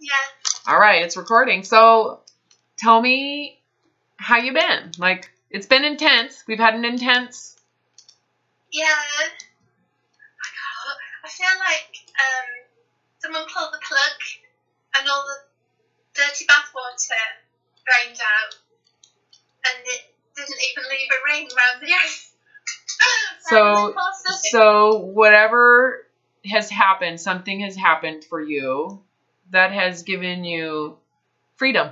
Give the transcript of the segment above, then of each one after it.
Yeah. All right, it's recording. So tell me how you been. Like, it's been intense. We've had an intense. Yeah. I feel like someone pulled the plug and all the dirty bathwater drained out, and it didn't even leave a ring around the ice. So whatever has happened, something has happened for you that has given you freedom.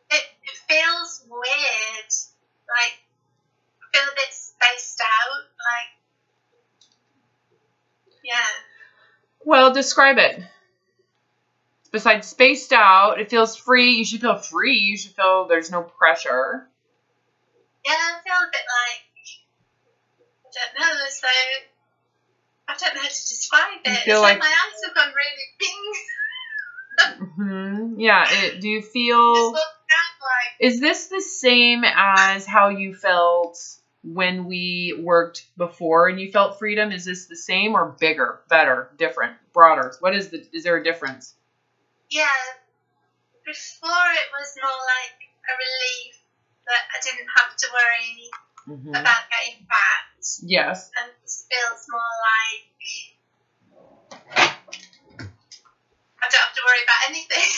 It feels weird. Like, I feel a bit spaced out. Like, yeah. Well, describe it. Besides spaced out, it feels free. You should feel free. You should feel there's no pressure. Yeah, I feel a bit like, I don't know, so I don't know how to describe it. It's like my eyes have gone really pink. Yeah, do you feel, is this the same as how you felt when we worked before and you felt freedom? Is this the same or bigger, better, different, broader? What is there a difference? Yeah, before it was more like a relief that I didn't have to worry about getting fat. Yes. And this feels more like I don't have to worry about anything.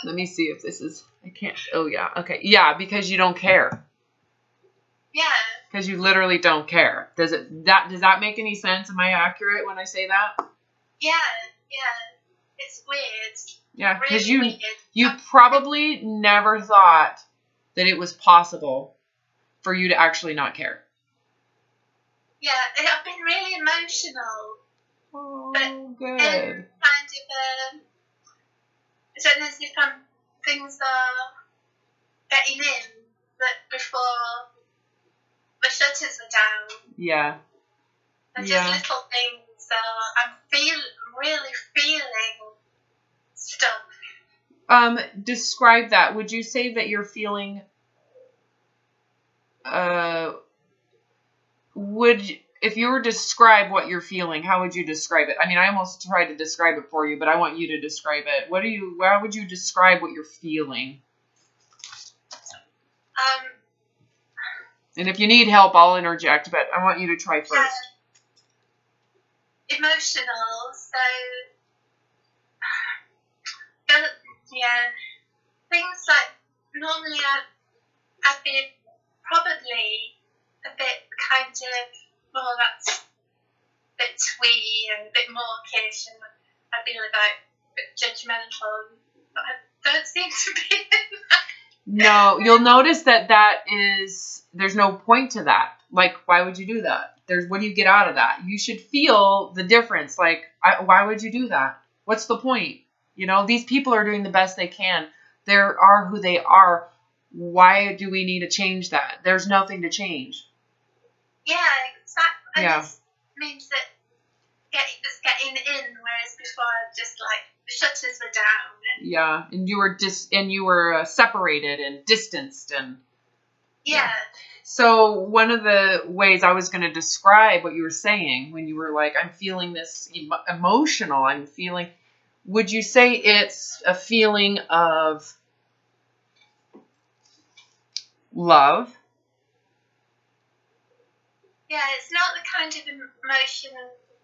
Let me see if this is, I can't, oh yeah, okay. Yeah, because you don't care. Yeah. Because you literally don't care. Does that make any sense? Am I accurate when I say that? Yeah, yeah. It's weird. Yeah, because really you probably never thought that it was possible for you to actually not care. Yeah, I've been really emotional. Oh, but good. Kind of, I don't know if things are getting in, but before the shutters were down. Yeah. And just little things, so I'm really feeling stuff. Describe that. Would you say that you're feeling, if you were to describe what you're feeling, how would you describe it? I mean, I almost tried to describe it for you, but I want you to describe it. How would you describe what you're feeling? And if you need help, I'll interject, but I want you to try first. Emotional, so things like normally I'd be probably a bit kind of, well, that's a bit twee and a bit mawkish, and I'd be like a bit judgmental, but I don't seem to be in that. No, you'll notice that there's no point to that. Like, why would you do that? What do you get out of that? You should feel the difference. Like, why would you do that? What's the point? You know, these people are doing the best they can. They are who they are. Why do we need to change that? There's nothing to change. Yeah, exactly. Yeah. It just means that just getting in, whereas before just like the shutters were down. Yeah, and you were separated and distanced and. Yeah. So one of the ways I was going to describe what you were saying when you were like, I'm feeling this emotional, would you say it's a feeling of love? Yeah, it's not the kind of emotion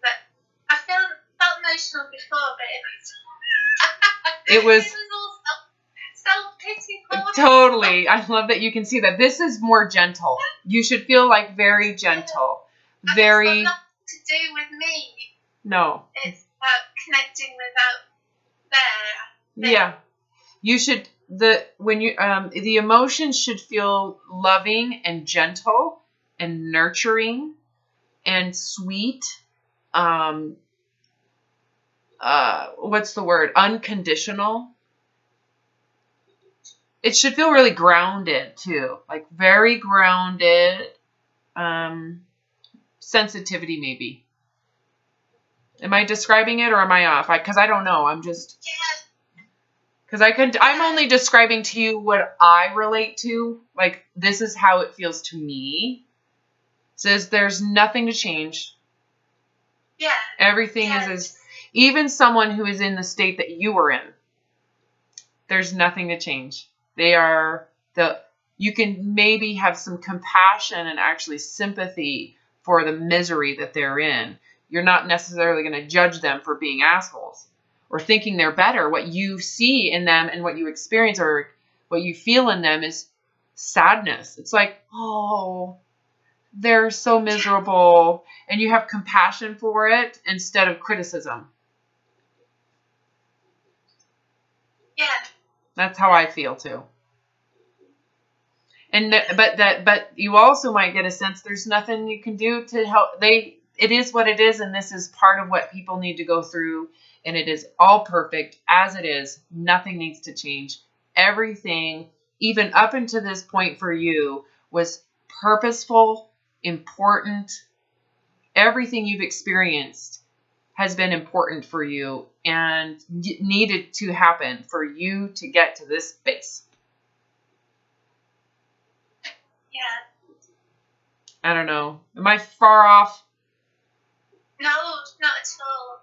that I felt emotional before, but it was all self-pity. Totally. I love that you can see that. This is more gentle. You should feel like very gentle. And very. It's got nothing to do with me. No. It's about connecting without there. Yeah. You should, the emotions should feel loving and gentle and nurturing and sweet. What's the word? Unconditional. It should feel really grounded too, like very grounded. Sensitivity maybe. Am I describing it or am I off? Because I don't know. I'm just. Because I'm only describing to you what I relate to. Like, this is how it feels to me. It says there's nothing to change. Yeah. Everything is as even someone who is in the state that you were in, there's nothing to change. You can maybe have some compassion and actually sympathy for the misery that they're in. You're not necessarily going to judge them for being assholes or thinking they're better. What you see in them and what you experience or what you feel in them is sadness. It's like, oh, they're so miserable. And you have compassion for it instead of criticism. Yeah. That's how I feel too. And but you also might get a sense there's nothing you can do to help. It is what it is, and this is part of what people need to go through, and it is all perfect as it is. Nothing needs to change. Everything, even up until this point for you, was purposeful, important. Everything you've experienced has been important for you and needed to happen for you to get to this space. Yeah. I don't know. Am I far off? No, not at all.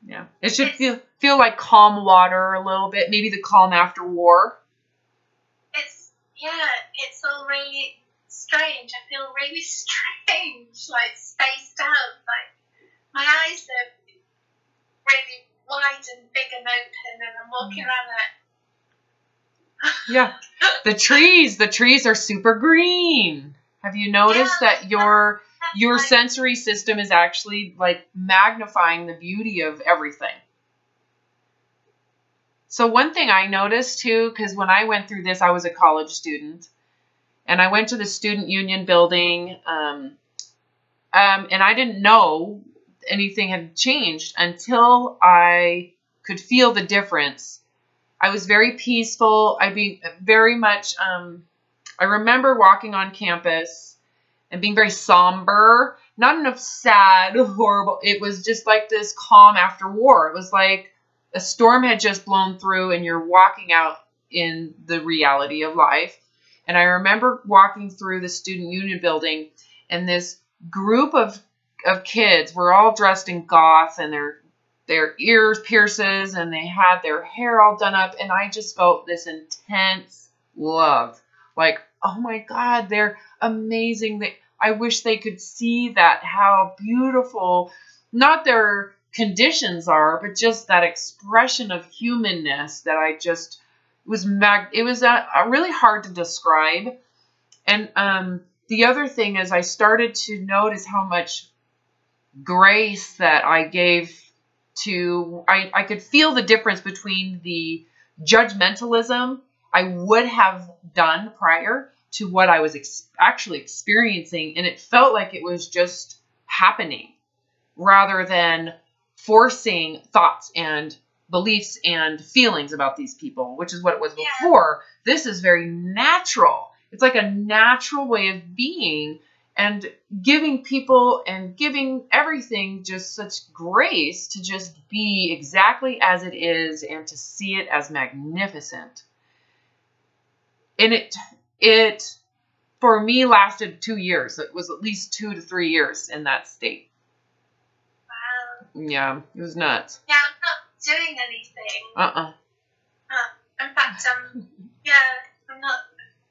Yeah. It should feel like calm water a little bit. Maybe the calm after war. It's all really strange. I feel really strange, like spaced out. Like my eyes are really wide and big and open, and I'm walking around like. Yeah. The trees are super green. Have you noticed that your sensory system is actually like magnifying the beauty of everything? So one thing I noticed too, because when I went through this, I was a college student, and I went to the student union building, and I didn't know anything had changed until I could feel the difference. I was very peaceful. I remember walking on campus and being very somber, not enough sad, horrible. It was just like this calm after war. It was like a storm had just blown through and you're walking out in the reality of life. And I remember walking through the student union building, and this group of kids were all dressed in goth, and their ears pierces, and they had their hair all done up, and I just felt this intense love. Like, oh my God, they're amazing. I wish they could see that, how beautiful, not their conditions are, but just that expression of humanness that I just was, it was really hard to describe. And the other thing is I started to notice how much grace that I gave to, I could feel the difference between the judgmentalism I would have done prior to what I was actually experiencing. And it felt like it was just happening rather than forcing thoughts and beliefs and feelings about these people, which is what it was before. This is very natural. It's like a natural way of being, and giving people and giving everything just such grace to just be exactly as it is and to see it as magnificent. And it for me lasted 2 years. It was at least 2 to 3 years in that state. Wow. Yeah, it was nuts. Yeah, I'm not doing anything. In fact, I'm not.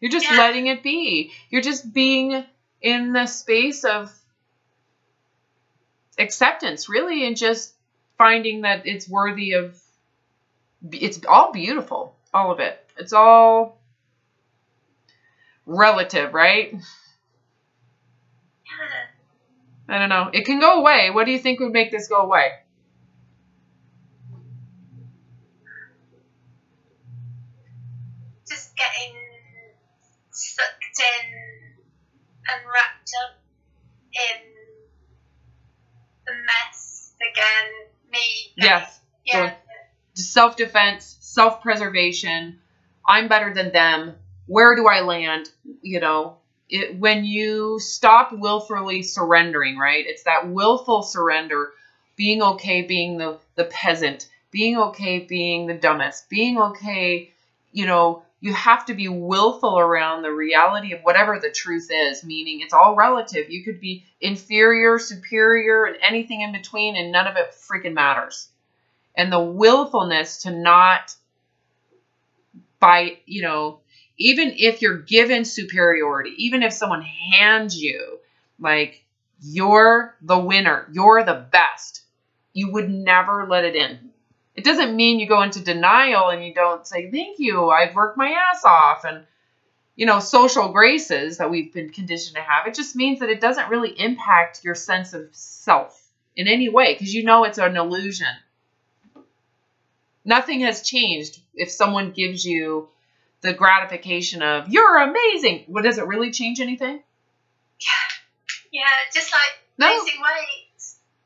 You're just letting it be. You're just being in the space of acceptance, really, and just finding that it's worthy of, it's all beautiful, all of it. It's all relative, right? Yeah. I don't know. It can go away. What do you think would make this go away? Just getting sucked in and wrapped up in the mess again. Yes. Yeah. So, self-defense, self-preservation. I'm better than them. Where do I land? You know, when you stop willfully surrendering, right? It's that willful surrender, being okay being the peasant, being okay being the dumbest, being okay, you know, you have to be willful around the reality of whatever the truth is, meaning it's all relative. You could be inferior, superior, and anything in between, and none of it freaking matters. And the willfulness to not, by, you know, even if you're given superiority, even if someone hands you, like, you're the winner, you're the best, you would never let it in. It doesn't mean you go into denial and you don't say, thank you, I've worked my ass off, and, you know, social graces that we've been conditioned to have. It just means that it doesn't really impact your sense of self in any way, because you know it's an illusion. Nothing has changed if someone gives you the gratification of, you're amazing. What, does it really change anything? Yeah, just like losing weight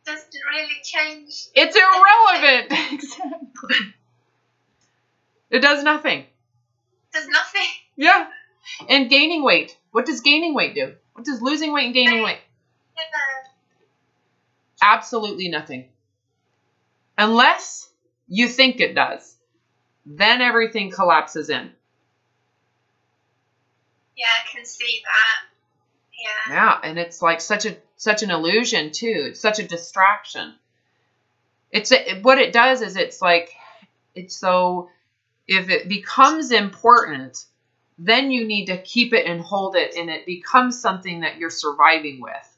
doesn't really change. It's irrelevant. Exactly. It does nothing. Does nothing. Yeah. And gaining weight. What does gaining weight do? What does losing weight and gaining weight? Absolutely nothing. Unless you think it does. Then everything collapses in. Yeah, I can see that. Yeah. Yeah, and it's like such an illusion too. It's such a distraction. What it does is it's so if it becomes important, then you need to keep it and hold it, and it becomes something that you're surviving with.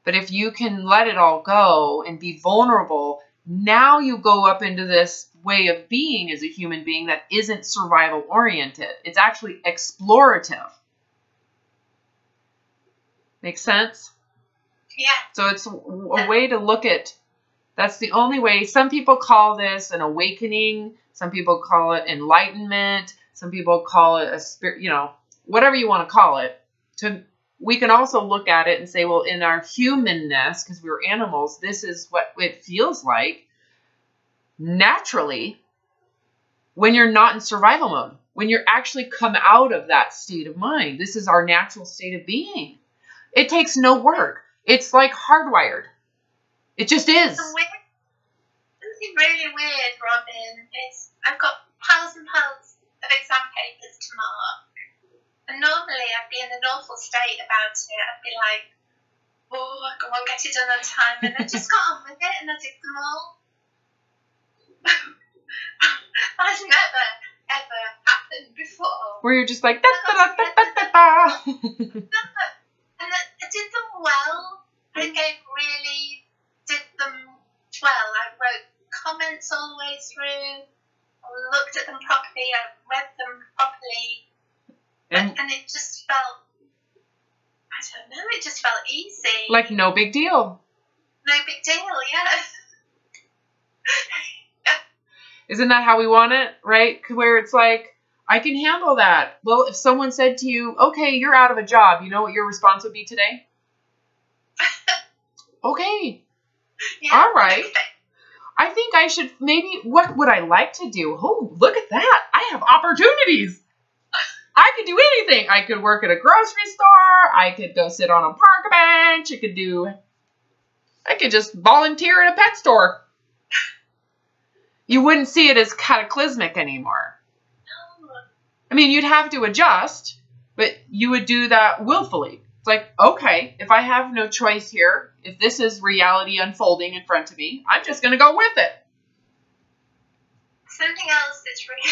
But if you can let it all go and be vulnerable, now you go up into this way of being as a human being that isn't survival oriented. It's actually explorative. Make sense? Yeah. So it's a way to look at, that's the only way. Some people call this an awakening. Some people call it enlightenment. Some people call it a spirit, you know, whatever you want to call it. We can also look at it and say, well, in our humanness, because we're animals, this is what it feels like naturally when you're not in survival mode, when you're actually come out of that state of mind. This is our natural state of being. It takes no work. It's like hardwired. It just is. Something really weird, Robin, is I've got piles and piles of exam papers to mark. And normally I'd be in an awful state about it. I'd be like, oh, I won't get it done on time. And I just got on with it and I did them all. That's never, ever happened before. Where you're just like, da da da da da da. And I did them well. I really did them well. I wrote comments all the way through. I looked at them properly. I read them properly. And it just felt, I don't know, it just felt easy. Like no big deal. No big deal, yeah. Isn't that how we want it, right? Where it's like, I can handle that. Well, if someone said to you, okay, you're out of a job, you know what your response would be today? Okay. Yeah. All right. I think I should what would I like to do? Oh, look at that. I have opportunities. I could do anything. I could work at a grocery store. I could go sit on a park bench. I could just volunteer at a pet store. You wouldn't see it as cataclysmic anymore. No. I mean, you'd have to adjust, but you would do that willfully. It's like, okay, if I have no choice here, if this is reality unfolding in front of me, I'm just going to go with it. Something else that's really...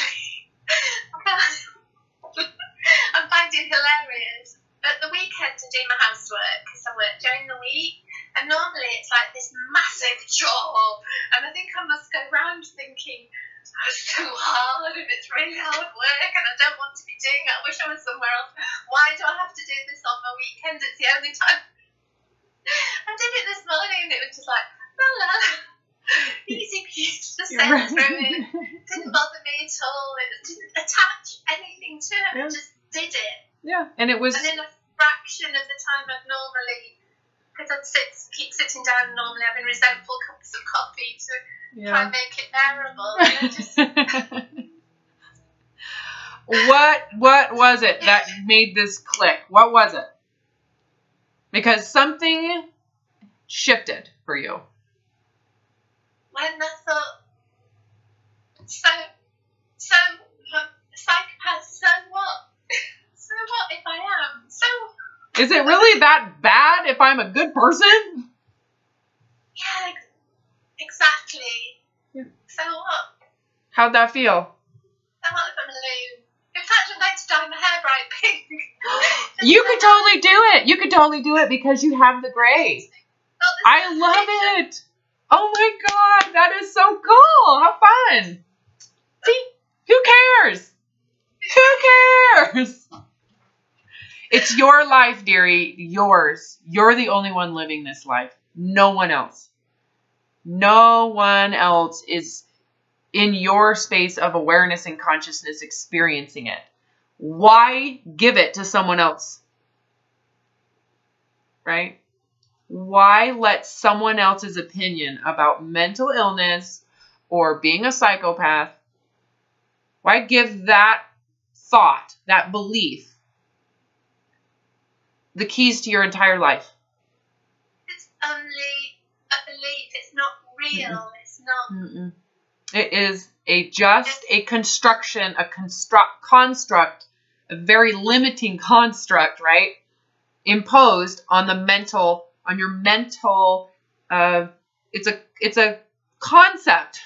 I'm finding hilarious. At the weekend I do my housework because I work during the week, and normally it's like this massive chore, and I think I must go round thinking, oh, it's too hard and it's really hard work and I don't want to be doing it. I wish I was somewhere else. Why do I have to do this on my weekend? It's the only time. I did it this morning and it was just like, la la, easy peasy, just said through it. Didn't bother me at all. It didn't attach anything to it. I just did it. Yeah, and it was. And in a fraction of the time I'd normally, because I'd keep sitting down normally having resentful cups of coffee to try and make it bearable. And I just... What was it that made this click? What was it? Because something shifted for you. When I thought, so psychopath, so what? So what if I am? So is it really that bad if I'm a good person? Yeah, exactly. Yeah. So what? How'd that feel? I'm like a balloon. In fact, I'm going to dye my hair bright pink. You could totally do it. You could totally do it because you have the gray. I love it. Oh my God, that is so cool. How fun. See, who cares? Who cares? It's your life, dearie. Yours. You're the only one living this life. No one else. No one else is in your space of awareness and consciousness experiencing it. Why give it to someone else? Right? Why let someone else's opinion about mental illness or being a psychopath, why give that thought, that belief, the keys to your entire life? It's only a belief. It's not real. It's not. It is a construction, a construct, a very limiting construct, right? Imposed on the mental, on your mental, it's a concept.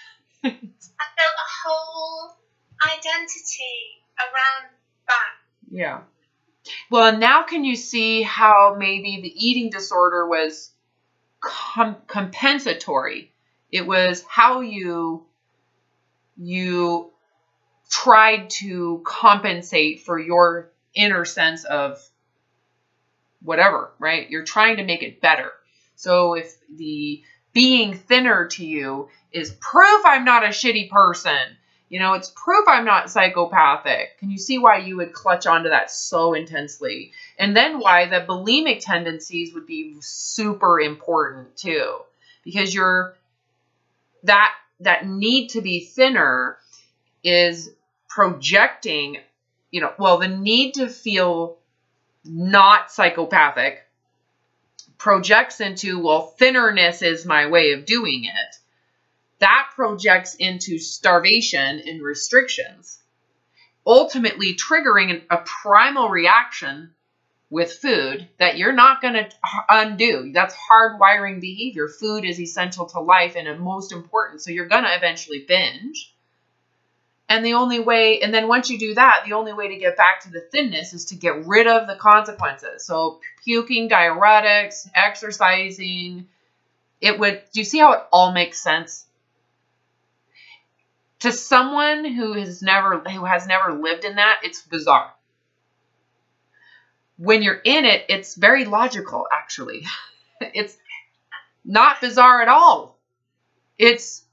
I built a whole identity around that. Yeah. Well, now can you see how maybe the eating disorder was compensatory? It was how you tried to compensate for your inner sense of whatever, right? You're trying to make it better. So if the being thinner to you is proof I'm not a shitty person, you know, it's proof I'm not psychopathic. Can you see why you would clutch onto that so intensely? And then why the bulimic tendencies would be super important too. Because that need to be thinner is projecting, you know, well, the need to feel not psychopathic projects into, well, thinnerness is my way of doing it. That projects into starvation and restrictions, ultimately triggering a primal reaction with food that you're not going to undo. That's hardwiring behavior. Food is essential to life and most important. So you're going to eventually binge. And the only way, and then once you do that, the only way to get back to the thinness is to get rid of the consequences. So puking, diuretics, exercising, do you see how it all makes sense? To someone who has never lived in that, it's bizarre. When you're in it, it's very logical, actually. It's not bizarre at all. It's,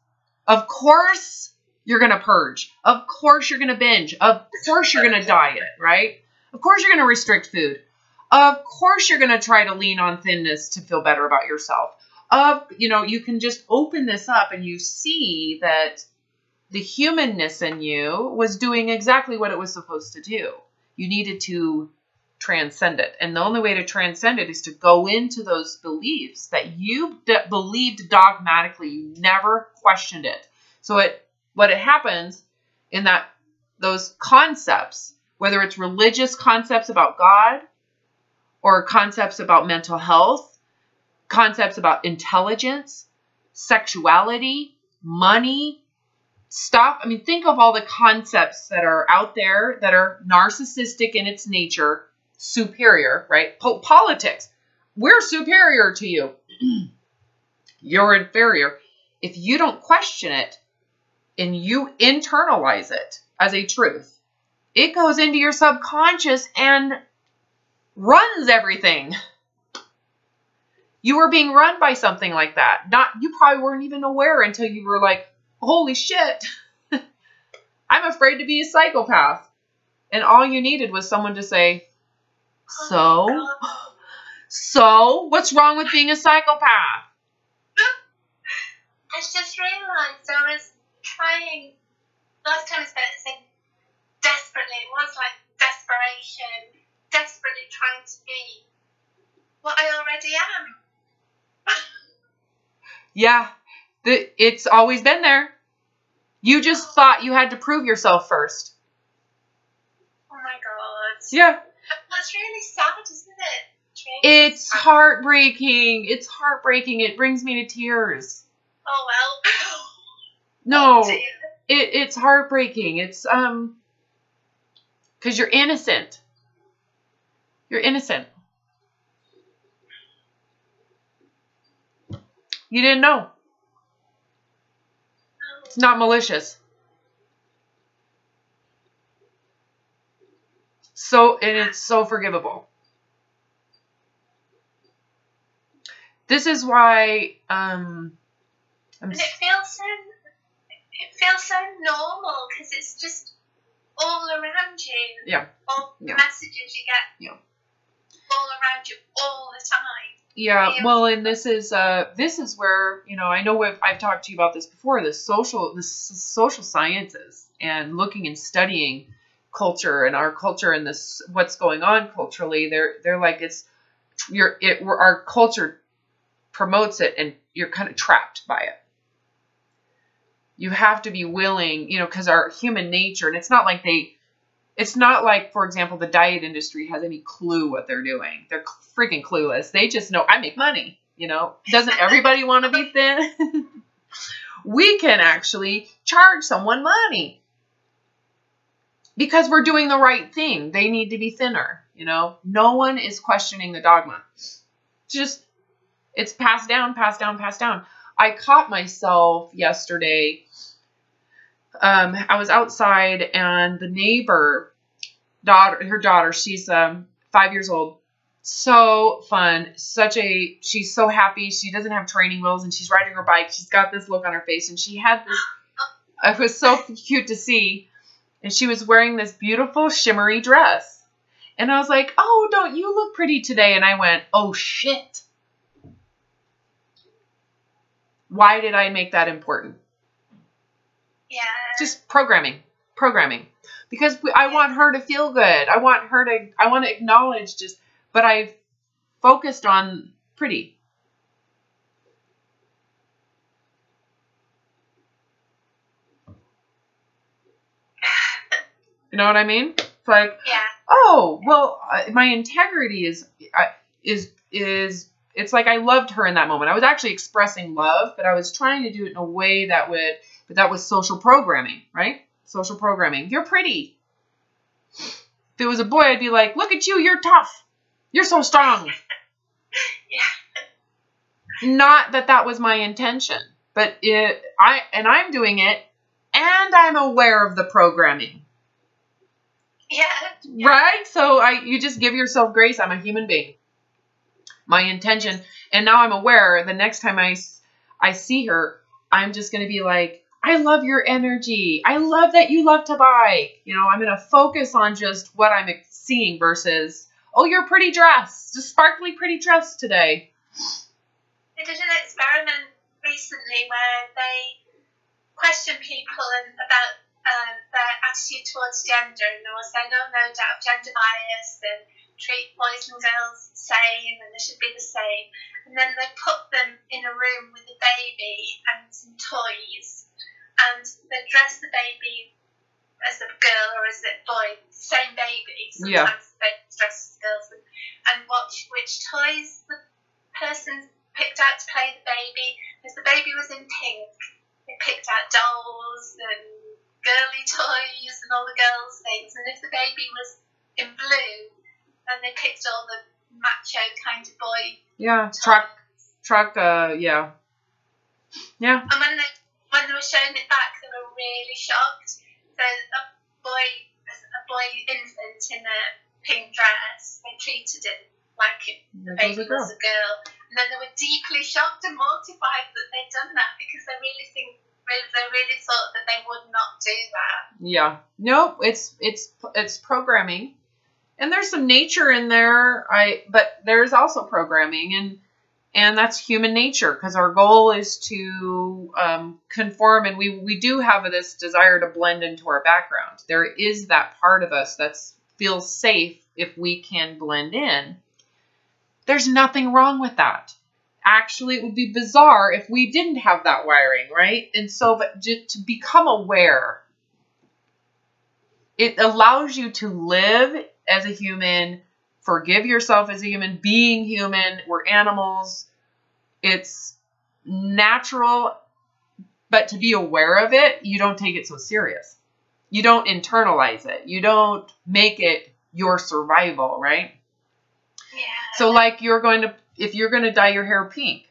of course, you're going to purge. Of course, you're going to binge. Of course, you're going to diet, right? Of course, you're going to restrict food. Of course, you're going to try to lean on thinness to feel better about yourself. You can just open this up and you see that the humanness in you was doing exactly what it was supposed to do. You needed to transcend it. And the only way to transcend it is to go into those beliefs that you believed dogmatically. You never questioned it. So what happens in those concepts, whether it's religious concepts about God or concepts about mental health, concepts about intelligence, sexuality, money, stuff. I mean, think of all the concepts that are out there that are narcissistic in its nature, superior, right? Politics. We're superior to you. You're inferior. If you don't question it and you internalize it as a truth, it goes into your subconscious and runs everything. You were being run by something like that. You probably weren't even aware until you were like, holy shit, I'm afraid to be a psychopath. And all you needed was someone to say, so what's wrong with being a psychopath? I just realised I was trying, last time I spent it saying desperately, it was like desperation, desperately trying to be what I already am. Yeah, it's always been there. You just thought you had to prove yourself first. Oh my God. Yeah. That's really sad, isn't it? It's heartbreaking. It's heartbreaking. It brings me to tears. Oh well. No, it's heartbreaking. It's, because you're innocent. You're innocent. You didn't know. It's not malicious. And it's so forgivable. This is why, and it feels so normal because it's just all around you. Yeah. All the messages you get. Yeah. All around you all the time. Yeah. Well, and this is where, I know I've talked to you about this before. The social sciences and looking and studying culture and our culture and this what's going on culturally. They're like our culture promotes it and you're kind of trapped by it. You have to be willing, because our human nature, and it's not like, for example, the diet industry has any clue what they're doing. They're freaking clueless. They just know, I make money, Doesn't everybody want to be thin? We can actually charge someone money because we're doing the right thing. They need to be thinner, No one is questioning the dogma. It's passed down, passed down, passed down. I caught myself yesterday. I was outside and the neighbor, her daughter, she's 5 years old. So fun. She's so happy. She doesn't have training wheels and she's riding her bike. She's got this look on her face and she had this, it was so cute to see. And she was wearing this beautiful shimmery dress. And I was like, oh, don't you look pretty today? And I went, oh shit. Why did I make that important? Yeah. Just programming. Because I want her to feel good. I want to acknowledge but I've focused on pretty. You know what I mean? It's like, oh, well, my integrity is it's like I loved her in that moment. I was actually expressing love, but I was trying to do it in a way that was social programming, right? Social programming. You're pretty. If it was a boy, I'd be like, look at you, you're tough. You're so strong. Yeah. Not that was my intention, but I'm doing it and I'm aware of the programming. Yeah. Right? So you just give yourself grace. I'm a human being. My intention, and now I'm aware the next time I see her, I'm just going to be like, I love your energy. I love that you love to bike. I'm going to focus on just what I'm seeing versus, oh, your pretty dress, just sparkly pretty dress today. They did an experiment recently where they questioned people about their attitude towards gender, and they were saying, no doubt gender bias and treat boys and girls the same and they should be the same. And then they put them in a room with a baby and some toys and they dress the baby as a girl or as a boy, same baby. Sometimes they dress as girls and watch which toys the person picked out to play the baby. Because the baby was in pink, they picked out dolls and girly toys and all the girls' things. And if the baby was in blue, and they picked all the macho kind of boy. Yeah, truck. Yeah. And when they were showing it back, they were really shocked. So a boy infant in a pink dress, they treated it like the baby was a girl. And then they were deeply shocked and mortified that they'd done that because they really thought that they would not do that. Yeah. No, it's programming. And there's some nature in there, but there's also programming, and that's human nature because our goal is to conform, and we do have this desire to blend into our background. There is that part of us that feels safe if we can blend in. There's nothing wrong with that. Actually, it would be bizarre if we didn't have that wiring, right? And so, but to become aware, it allows you to live as a human, forgive yourself as a human, being human. We're animals. It's natural But to be aware of it, you don't take it so serious. You don't internalize it. You don't make it your survival, right? Yeah. So like if you're going to dye your hair pink,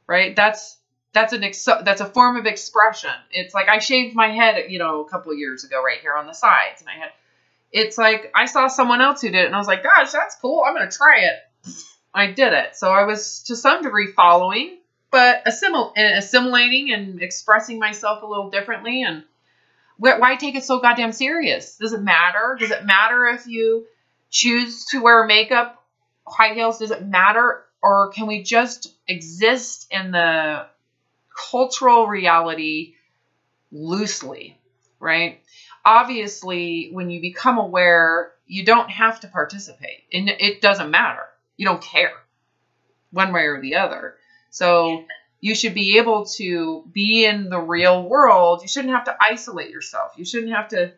right? That's a form of expression. It's like I shaved my head, a couple of years ago right here on the sides, and it's like I saw someone else who did it, and I was like, gosh, that's cool. I'm going to try it. I did it. So I was to some degree following, but assimilating and expressing myself a little differently. And why take it so goddamn serious? Does it matter? Does it matter if you choose to wear makeup, high heels? Does it matter? Or can we just exist in the cultural reality loosely, right? Obviously, when you become aware, you don't have to participate. And it doesn't matter. You don't care one way or the other. So you should be able to be in the real world. You shouldn't have to isolate yourself. You shouldn't have to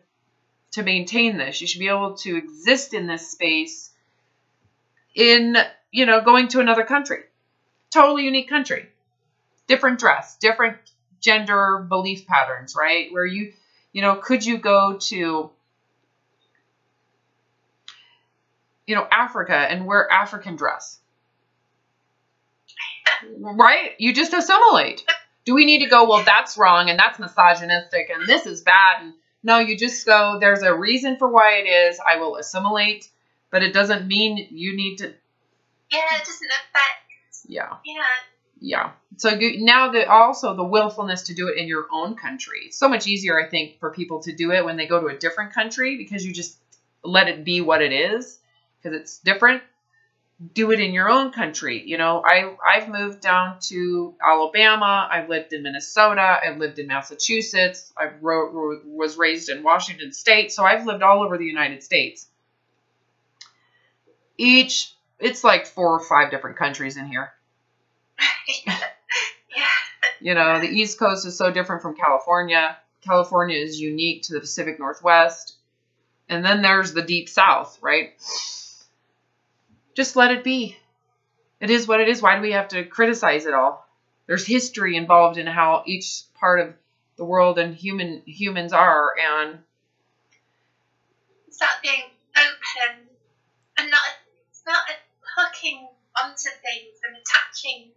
maintain this. You should be able to exist in this space in, going to another country. Totally unique country. Different dress, different gender belief patterns, right? Where could you go to, Africa and wear African dress? Right? You just assimilate. Do we need to go, well, that's wrong and that's misogynistic and this is bad? And no, you just go, there's a reason for why it is. I will assimilate, but it doesn't mean you need to. Yeah, it doesn't affect. Yeah. Yeah. Yeah. So now also the willfulness to do it in your own country. It's so much easier, I think, for people to do it when they go to a different country because you just let it be what it is because it's different. Do it in your own country. I've moved down to Alabama. I've lived in Minnesota. I've lived in Massachusetts. I was raised in Washington State. So I've lived all over the United States. It's like 4 or 5 different countries in here. Yeah. The East Coast is so different from California. California is unique to the Pacific Northwest. And then there's the Deep South, right? Just let it be. It is what it is. Why do we have to criticize it all? There's history involved in how each part of the world and humans are. And it's not being open and it's not hooking onto things and attaching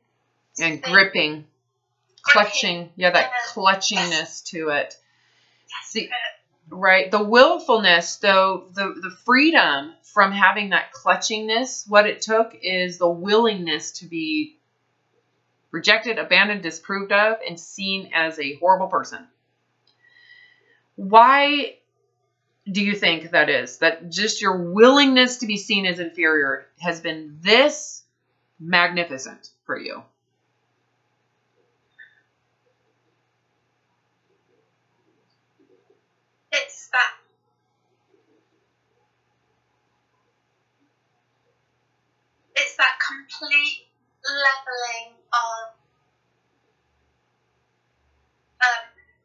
and gripping, clutching. Yeah, that clutchiness to it. See, right. The willfulness, though, the freedom from having that clutchingness, what it took is the willingness to be rejected, abandoned, disapproved of, and seen as a horrible person. Why do you think that is? That just your willingness to be seen as inferior has been this magnificent for you? It's that complete leveling of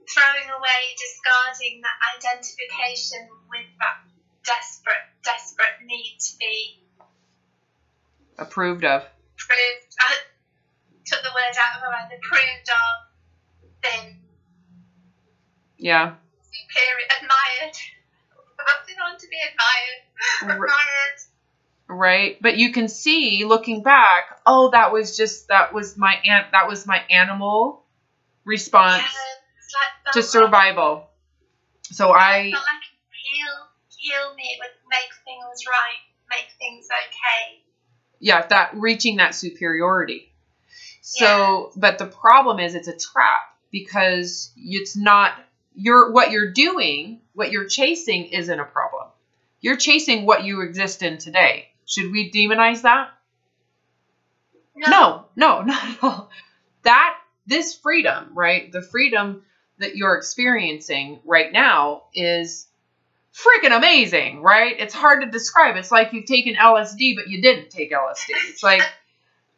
throwing away, discarding that identification with that desperate need to be approved of. Proved. I took the word out of my mouth. Approved of, been. Yeah. Superior, admired. I want to be admired. Admired. Right, but you can see looking back, oh, that was my animal response to survival. So I felt like heal me, it would make things right, make things okay. Yeah, that reaching that superiority. So, but the problem is it's a trap because it's not what you're doing, what you're chasing isn't a problem. You're chasing what you exist in today. Should we demonize that? No, not at all. This freedom, right? The freedom that you're experiencing right now is freaking amazing, right? It's hard to describe. It's like you've taken LSD, but you didn't take LSD. It's like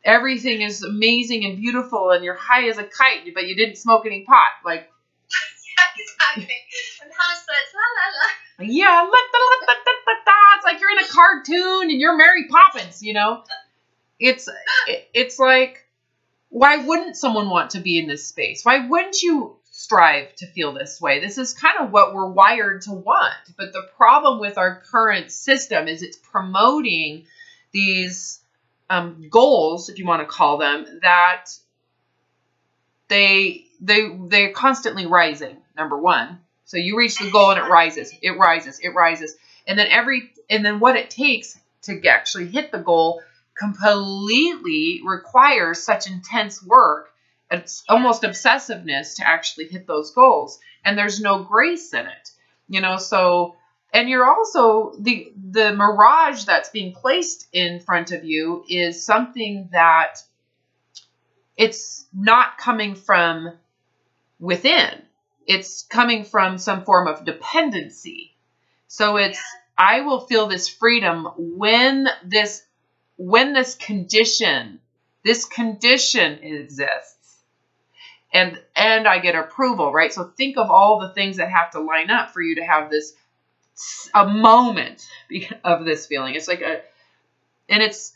everything is amazing and beautiful and you're high as a kite, but you didn't smoke any pot. Like, exactly. And houseworks, la la la. Yeah, it's like you're in a cartoon and you're Mary Poppins, It's like why wouldn't someone want to be in this space? Why wouldn't you strive to feel this way? This is kind of what we're wired to want. But the problem with our current system is it's promoting these goals, if you want to call them, that they're constantly rising, number one. So you reach the goal and it rises, it rises, it rises. And then what it takes to actually hit the goal completely requires such intense work. It's almost obsessiveness to actually hit those goals. And there's no grace in it, you know, so, and you're also, the mirage that's being placed in front of you is something that it's not coming from within. It's coming from some form of dependency. So it's, I will feel this freedom when this condition exists. And I get approval, right? So think of all the things that have to line up for you to have a moment of this feeling. It's like and it's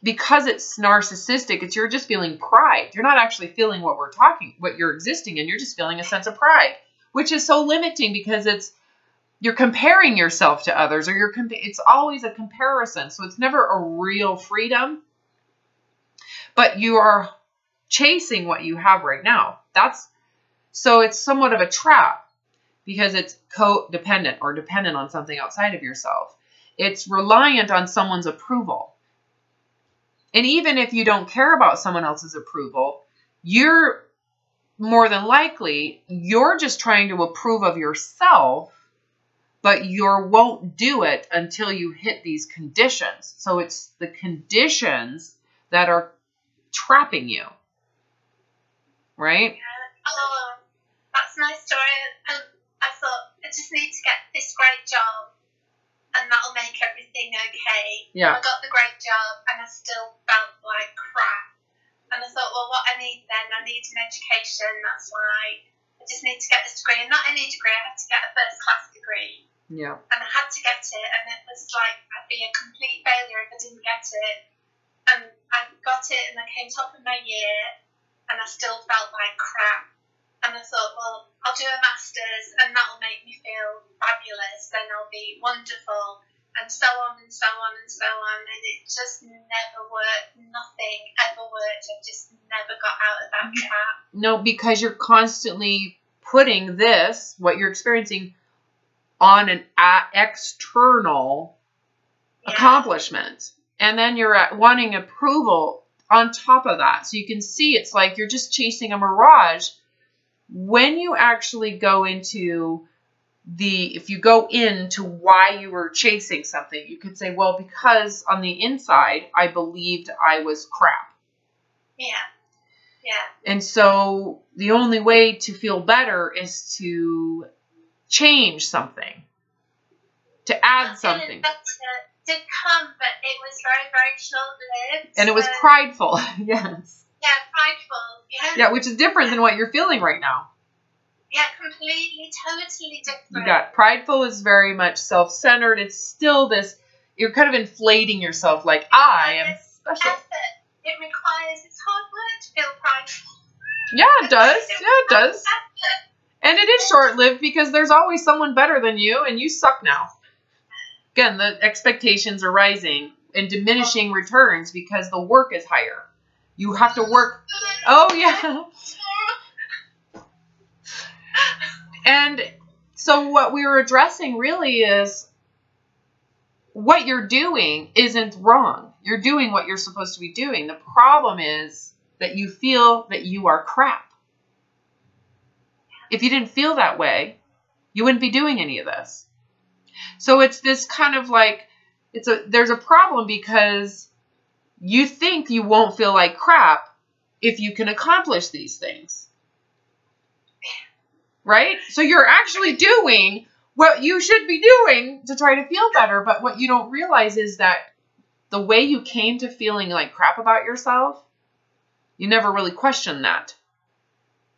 because it's narcissistic, you're just feeling pride. You're not actually feeling what you're existing in. You're just feeling a sense of pride, which is so limiting because you're comparing yourself to others, or it's always a comparison. So it's never a real freedom, but you are chasing what you have right now. So it's somewhat of a trap because it's codependent or dependent on something outside of yourself. It's reliant on someone's approval. And even if you don't care about someone else's approval, you're more than likely, you're just trying to approve of yourself, but you won't do it until you hit these conditions. So it's the conditions that are trapping you. Right? Oh, that's a nice story. And I thought, I just need to get this great job and that'll make everything okay. Yeah. I got the great job and I still felt like crap. And I thought, well, what I need then, I need an education. That's why I just need to get this degree. And not any degree, I had to get a first class degree. Yeah. And I had to get it. And it was like, I'd be a complete failure if I didn't get it. And I got it and I came top of my year and I still felt like crap. And I thought, well, I'll do a master's and that'll make me feel fabulous. Then I'll be wonderful, and so on and so on and so on. And it just never worked. Nothing ever worked. I just never got out of that trap. No, because you're constantly putting what you're experiencing on an external accomplishment. And then you're wanting approval on top of that. So you can see it's like you're just chasing a mirage. When you actually go into if you go into why you were chasing something, you could say, well, because on the inside, I believed I was crap. Yeah. Yeah. And so the only way to feel better is to change something, to add something. That did come, but it was very, very short-lived. And it was prideful. Yes. Yeah, prideful. Yeah. Yeah, which is different than what you're feeling right now. Yeah, completely, totally different. You got prideful is very much self-centered. It's still this, you're kind of inflating yourself like, I am special. Effort. It requires, it's hard work to feel prideful. Yeah, it does. Yeah, it does. And it is short-lived because there's always someone better than you and you suck now. Again, the expectations are rising and diminishing returns because the work is higher. You have to work. Oh, yeah. And so what we were addressing really is what you're doing isn't wrong. You're doing what you're supposed to be doing. The problem is that you feel that you are crap. If you didn't feel that way, you wouldn't be doing any of this. So it's this kind of like, there's a problem because you think you won't feel like crap if you can accomplish these things. Right? So you're actually doing what you should be doing to try to feel better. But what you don't realize is that the way you came to feeling like crap about yourself, you never really questioned that.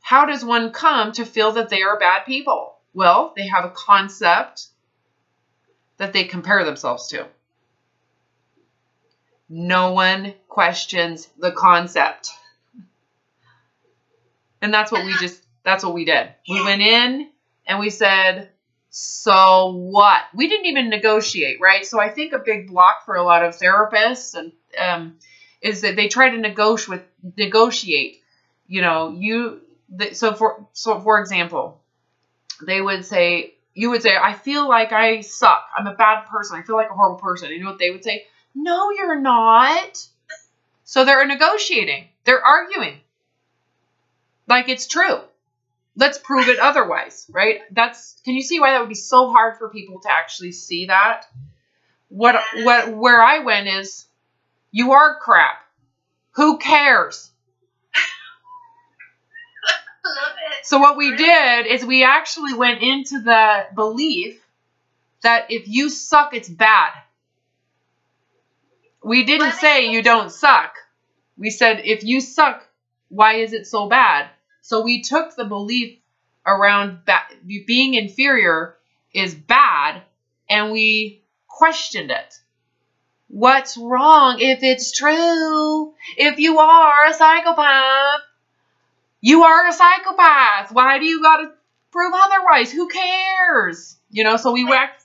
How does one come to feel that they are bad people? Well, they have a concept that they compare themselves to. No one questions the concept. And that's what we did. We went in and we said, so what? We didn't even negotiate, right? So I think a big block for a lot of therapists and is that they try to negotiate. You know, so for example, you would say, I feel like I suck. I'm a bad person. I feel like a horrible person. You know what they would say? No, you're not. So they're negotiating. They're arguing. Like it's true. Let's prove it otherwise, right? Can you see why that would be so hard for people to actually see that? Where I went is, you are crap. Who cares? Love it. So what we did is we actually went into the belief that if you suck, it's bad. We didn't say you don't suck. We said, if you suck, why is it so bad? So we took the belief around being inferior is bad, and we questioned it. What's wrong if it's true? If you are a psychopath, you are a psychopath. Why do you got to prove otherwise? Who cares? You know, so we whacked.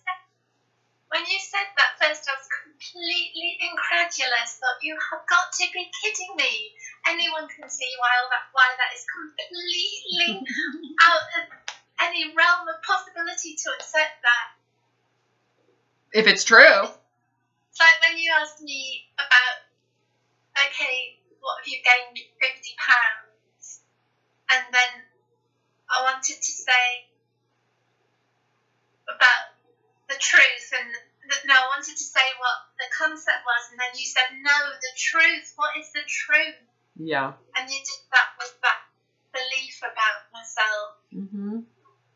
When you said that first, I was completely incredulous. Thought, you have got to be kidding me. Anyone can see why that is completely out of any realm of possibility to accept that. If it's true. It's like when you asked me about, okay, what have you gained 50 pounds? And then I wanted to say about the truth, and no, I wanted to say what the concept was, and then you said, no, the truth. What is the truth? Yeah. And you did that with that belief about myself. Mm-hmm.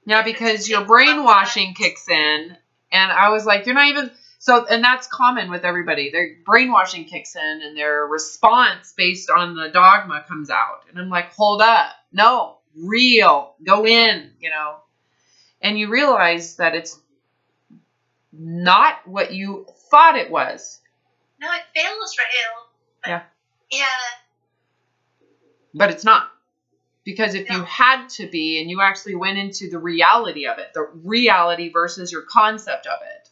Yeah, because your brainwashing kicks in, and I was like, you're not even... So, and that's common with everybody. Their brainwashing kicks in, and their response based on the dogma comes out. And I'm like, hold up. No, real. Go in, you know. And you realize that it's not what you thought it was. No, it feels real. Yeah. Yeah. But it's not. Because if you had to be, and you actually went into the reality of it, the reality versus your concept of it,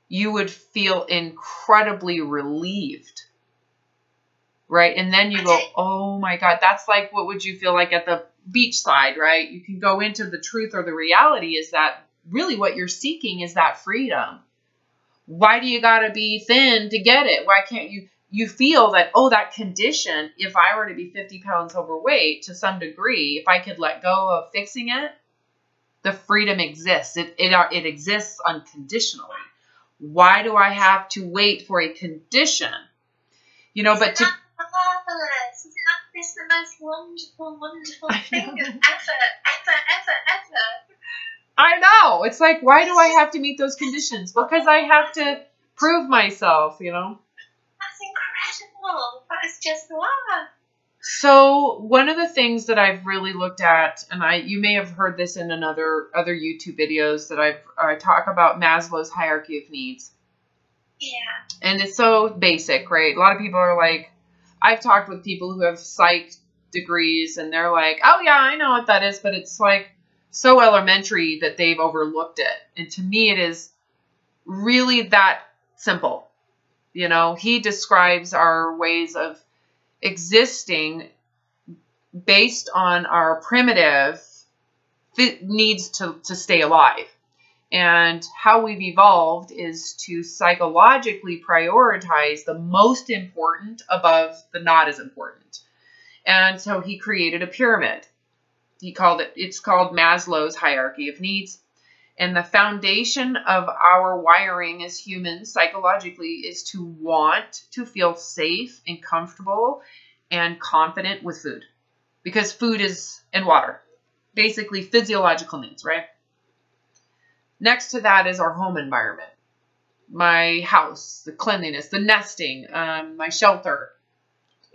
you would feel incredibly relieved. Right? And then you go, oh my God, that's like, what would you feel like at the beach side, right? You can go into the truth, or the reality is that really what you're seeking is that freedom. Why do you got to be thin to get it? Why can't you feel that, oh, that condition, if I were to be 50 pounds overweight to some degree, if I could let go of fixing it, the freedom exists. It exists unconditionally. Why do I have to wait for a condition? You know, but to... Marvelous. Isn't this the most wonderful, wonderful thing ever? I know. It's like, why do I have to meet those conditions? Because I have to prove myself, you know? That's incredible. That is just wow. So one of the things that I've really looked at, and you may have heard this in other YouTube videos that I talk about Maslow's hierarchy of needs. Yeah. And it's so basic, right? A lot of people are like, I've talked with people who have psych degrees, and they're like, oh yeah, I know what that is, but it's like so elementary that they've overlooked it. And to me, it is really that simple. You know, he describes our ways of existing based on our primitive needs to stay alive. And how we've evolved is to psychologically prioritize the most important above the not as important. And so he created a pyramid. It's called Maslow's hierarchy of needs. And the foundation of our wiring as humans psychologically is to want to feel safe and comfortable and confident with food. Because food and water. Basically physiological needs, right? Next to that is our home environment. My house, the cleanliness, the nesting, my shelter,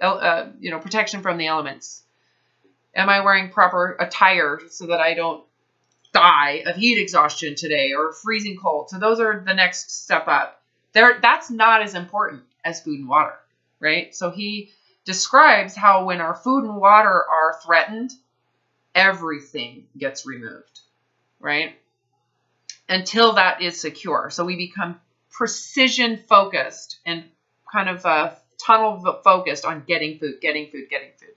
protection from the elements. Am I wearing proper attire so that I don't die of heat exhaustion today or freezing cold? So those are the next step up. That's not as important as food and water, right? So he describes how when our food and water are threatened, everything gets removed, right? Until that is secure. So we become precision focused and kind of tunnel focused on getting food, getting food, getting food.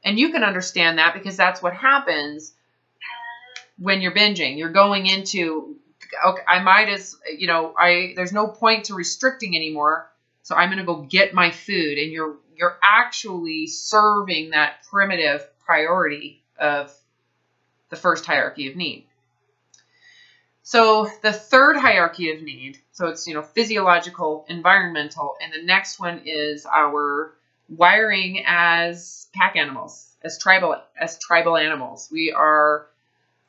And you can understand that because that's what happens when you're binging. You're going into, okay, I might as, there's no point to restricting anymore. So I'm going to go get my food. And you're actually serving that primitive priority of the first hierarchy of need. So the third hierarchy of need, so it's, physiological, environmental, and the next one is our wiring as pack animals, as tribal animals. We are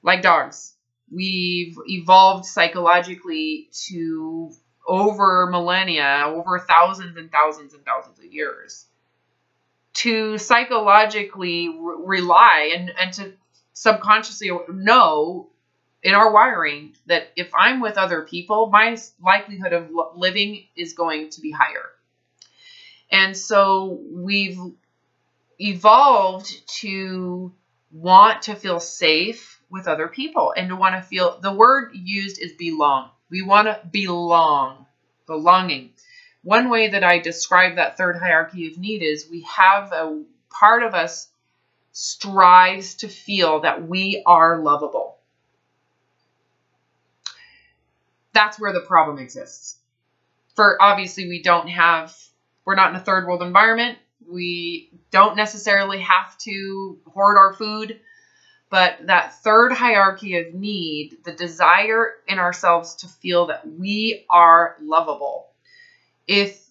like dogs. We've evolved psychologically to over millennia, over thousands and thousands and thousands of years, to psychologically rely and to subconsciously know in our wiring that if I'm with other people, my likelihood of living is going to be higher. And so we've evolved to want to feel safe with other people and to want to feel, the word used is belong. We want to belong, belonging. One way that I describe that third hierarchy of need is we have a part of us strives to feel that we are lovable. That's where the problem exists. For obviously we're not in a third world environment. We don't necessarily have to hoard our food, but that third hierarchy of need, the desire in ourselves to feel that we are lovable. If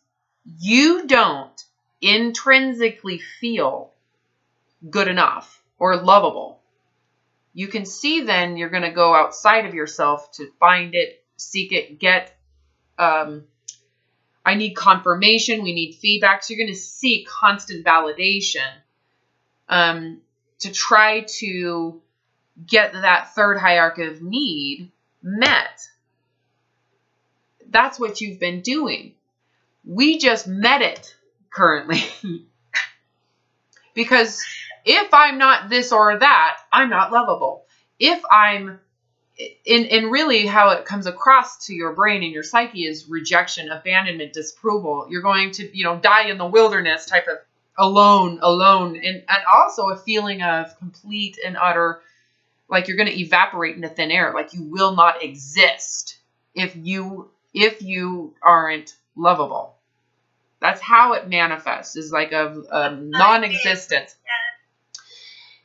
you don't intrinsically feel good enough or lovable, you can see then you're going to go outside of yourself to find it, seek it, get, I need confirmation. We need feedback. So you're going to seek constant validation to try to get that third hierarchy of need met. That's what you've been doing. We just met it currently. Because if I'm not this or that, I'm not lovable. If I'm in really how it comes across to your brain and your psyche is rejection, abandonment, disapproval. You're going to, die in the wilderness type of alone, and also a feeling of complete and utter, like you're going to evaporate into thin air, like you will not exist if you aren't lovable. That's how it manifests, is like a non-existence.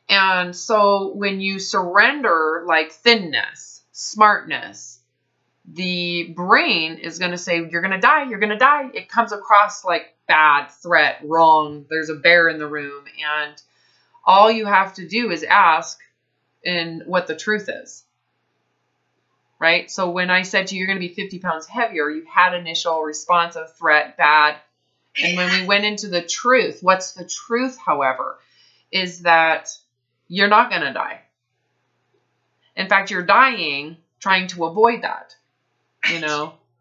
And so when you surrender like thinness, smartness, the brain is going to say, you're going to die, you're going to die. It comes across like bad, threat, wrong. There's a bear in the room. And all you have to do is ask in what the truth is. Right? So when I said to you, you're going to be 50 pounds heavier, you had initial response of threat, bad. And when we went into the truth, what's the truth, however, is that you're not going to die. In fact, you're dying trying to avoid that.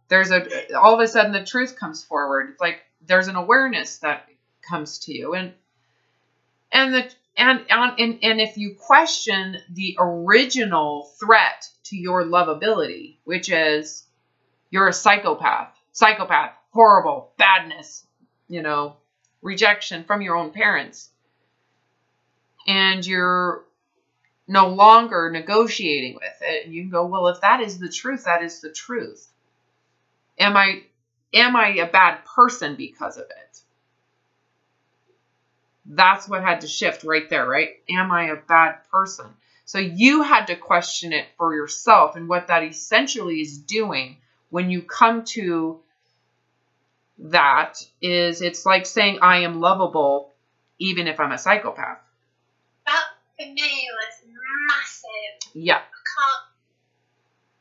There's all of a sudden the truth comes forward. It's like there's an awareness that comes to you. And if you question the original threat to your lovability, which is you're a psychopath, horrible, badness, rejection from your own parents, and you're no longer negotiating with it, and you can go, well, if that is the truth, that is the truth. Am I a bad person because of it? That's what had to shift right there, right? Am I a bad person? So you had to question it for yourself, and what that essentially is doing when you come to that is it's like saying I am lovable even if I'm a psychopath. That for me was massive. Yeah. I can't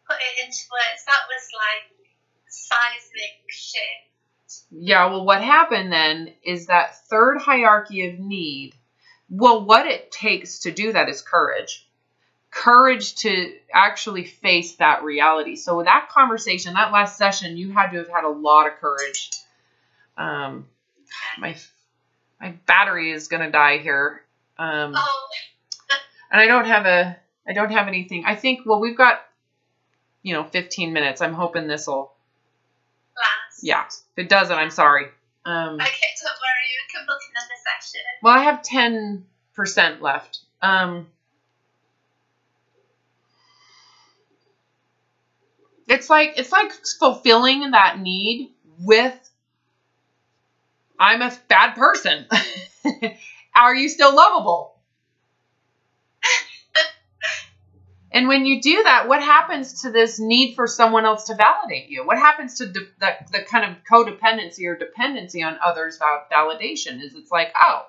put it into words. That was like seismic shift. Yeah, well, what happened then is that third hierarchy of need, well, what it takes to do that is courage. Courage to actually face that reality. So that conversation, that last session, you had to have had a lot of courage. My battery is going to die here. And I don't have anything. I think, well, we've got, 15 minutes. I'm hoping this will last. Yeah. If it doesn't, I'm sorry. Okay, don't worry. We can book another session. Well, I have 10% left. It's like fulfilling that need with, I'm a bad person. Are you still lovable? And when you do that, what happens to this need for someone else to validate you? What happens to the kind of codependency or dependency on others' validation? Is it's like, oh,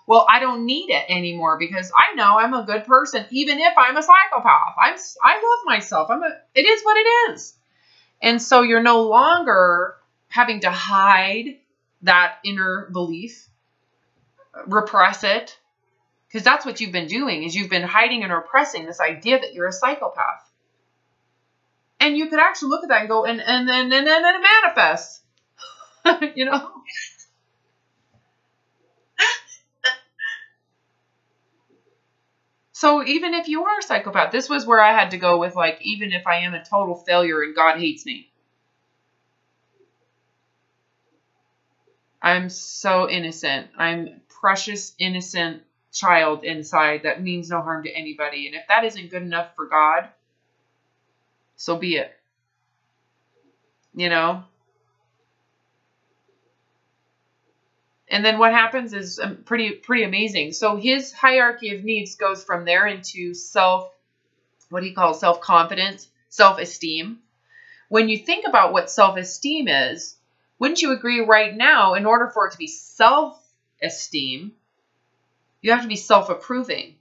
well, I don't need it anymore because I know I'm a good person, even if I'm a psychopath. I love myself. It is what it is. And so you're no longer having to hide that inner belief, repress it. Because that's what you've been doing, is you've been hiding and repressing this idea that you're a psychopath. And you could actually look at that and go, and then it manifests. So even if you are a psychopath, this was where I had to go with, like, even if I am a total failure and God hates me. I'm so innocent. I'm precious, innocent child inside that means no harm to anybody. And if that isn't good enough for God, so be it. And then what happens is pretty amazing. So his hierarchy of needs goes from there into what he calls self-confidence, self-esteem. When you think about what self-esteem is, wouldn't you agree right now, in order for it to be self-esteem, you have to be self-approving.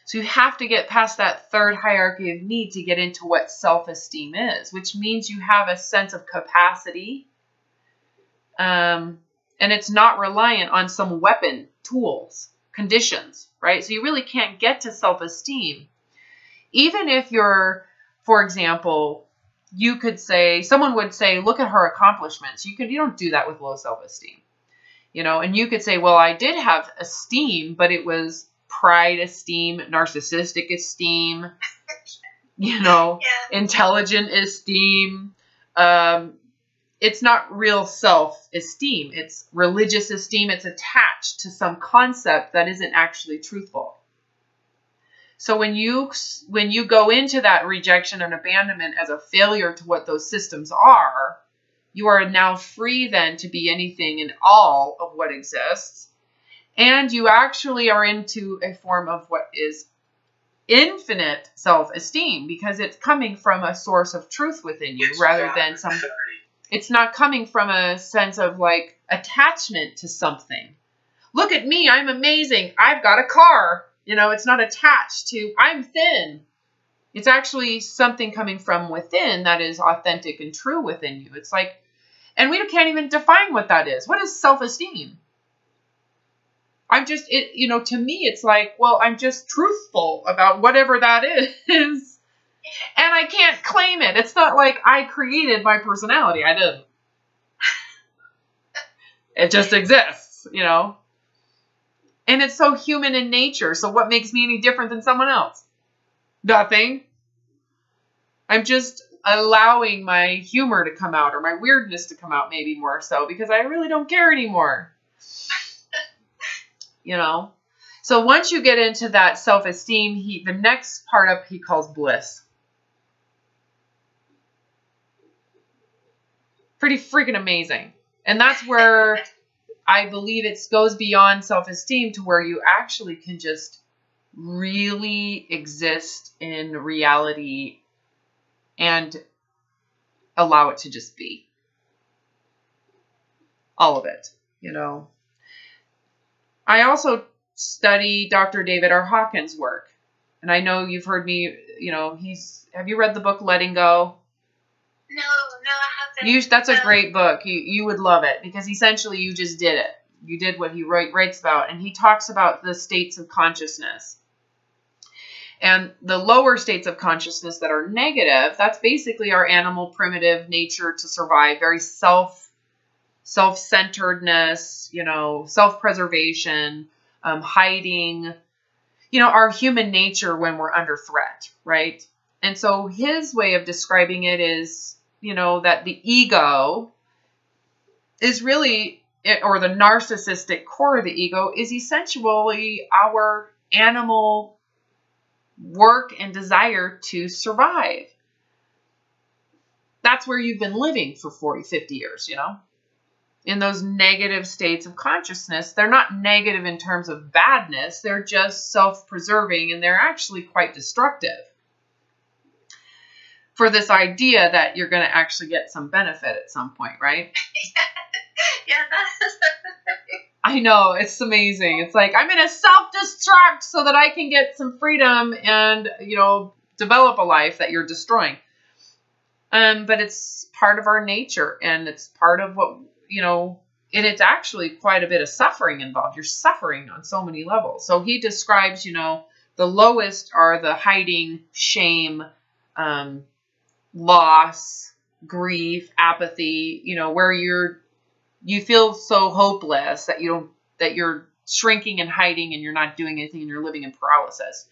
So you have to get past that third hierarchy of need to get into what self-esteem is, which means you have a sense of capacity. And it's not reliant on some weapon, tools, conditions, right? So you really can't get to self-esteem. Even if you're, for example, someone would say, look at her accomplishments. You don't do that with low self-esteem. And you could say, well, I did have esteem, but it was pride esteem, narcissistic esteem, intelligent esteem. It's not real self-esteem. It's religious esteem. It's attached to some concept that isn't actually truthful. So when you go into that rejection and abandonment as a failure to what those systems are, you are now free then to be anything and all of what exists. And you actually are into a form of what is infinite self-esteem, because it's coming from a source of truth within you rather than it's not coming from a sense of like attachment to something. Look at me, I'm amazing. I've got a car. It's not attached to, I'm thin. It's actually something coming from within that is authentic and true within you. It's like, and we can't even define what that is. What is self-esteem? To me, it's like, well, I'm just truthful about whatever that is. And I can't claim it. It's not like I created my personality. I didn't. It just exists, And it's so human in nature. So what makes me any different than someone else? Nothing. I'm just allowing my humor to come out, or my weirdness to come out, maybe more so, because I really don't care anymore. So once you get into that self-esteem, the next part up he calls bliss. Pretty freaking amazing. And that's where I believe it goes beyond self-esteem to where you actually can just really exist in reality and allow it to just be. All of it, I also study Dr. David R. Hawkins' work. And I know you've heard me, have you read the book Letting Go? No, I haven't. That's a great book. You would love it, because essentially you just did it. You did what he writes about. And he talks about the states of consciousness. And the lower states of consciousness that are negative, that's basically our animal primitive nature to survive. Very self-centeredness, self-preservation, hiding. our human nature when we're under threat, right? And so his way of describing it is, that the ego is really, or the narcissistic core of the ego is essentially our animal work and desire to survive. That's where you've been living for 40, 50 years, in those negative states of consciousness. They're not negative in terms of badness. They're just self-preserving, and they're actually quite destructive for this idea that you're going to actually get some benefit at some point, right? Yeah, that's... I know, it's amazing. It's like, I'm going to self-destruct so that I can get some freedom and, develop a life that you're destroying. But it's part of our nature, and it's part of what, and it's actually quite a bit of suffering involved. You're suffering on so many levels. So he describes, the lowest are the hiding, shame, loss, grief, apathy, where you feel so hopeless that you're shrinking and hiding and you're not doing anything and you're living in paralysis.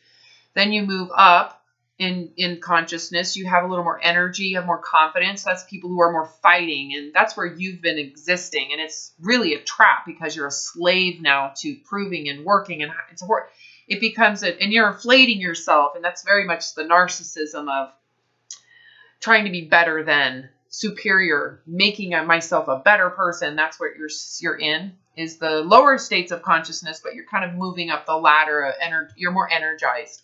Then you move up in consciousness. You have a little more energy, you have more confidence. That's people who are more fighting, and that's where you've been existing. And it's really a trap because you're a slave now to proving and working, and it becomes and you're inflating yourself, and that's very much the narcissism of trying to be better than, superior, making myself a better person. That's what you're in, is the lower states of consciousness, but you're kind of moving up the ladder of you're more energized.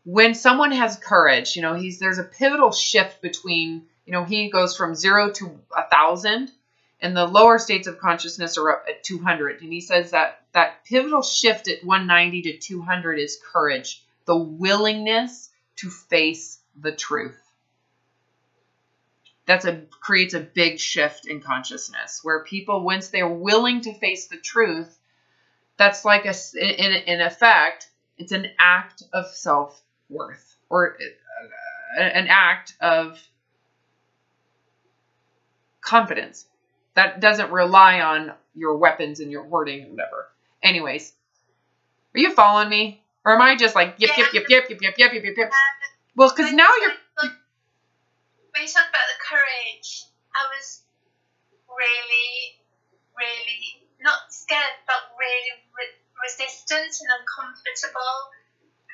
When someone has courage, there's a pivotal shift between, he goes from 0 to 1,000, and the lower states of consciousness are up at 200. And he says that pivotal shift at 190 to 200 is courage, the willingness to face the truth. Creates a big shift in consciousness where people, once they're willing to face the truth, that's like in effect, it's an act of self-worth, or an act of confidence that doesn't rely on your weapons and your hoarding and whatever. Anyways, are you following me? Or am I just like, yip. Well, because now you're... When you talk about the courage, I was really, really not scared, but really resistant and uncomfortable,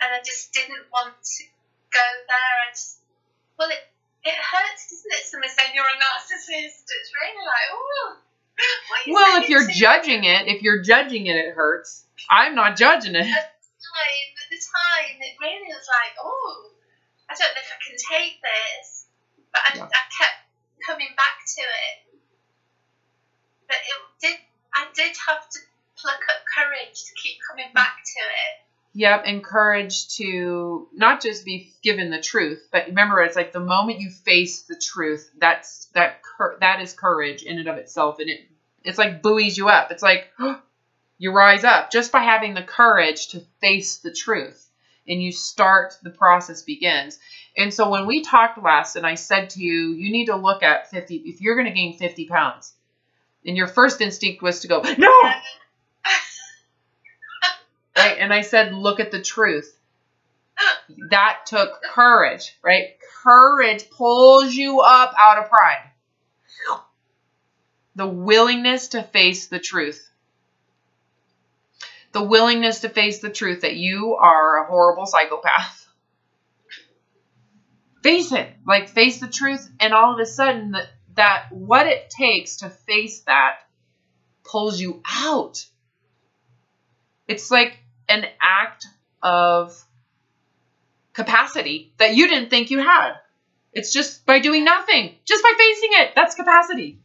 and I just didn't want to go there. It hurts, doesn't it? Someone saying you're a narcissist. It's really like, oh. Well, if you're judging it, it hurts. I'm not judging it. At the time, it really was like, oh, I don't know if I can take this. But I kept coming back to it. But I did have to pluck up courage to keep coming back to it. Yep, and courage to not just be given the truth, but remember, it's like the moment you face the truth, that is courage in and of itself, and it's like buoys you up. It's like you rise up just by having the courage to face the truth, and the process begins. And so when we talked last, and I said to you, you need to look at 50, if you're going to gain 50 pounds, and your first instinct was to go, no! Right? And I said, look at the truth. That took courage, right? Courage pulls you up out of pride. The willingness to face the truth. The willingness to face the truth that you are a horrible psychopath. Face it, face the truth, and all of a sudden that what it takes to face that pulls you out. It's like an act of capacity that you didn't think you had. It's just by doing nothing, just by facing it. That's capacity.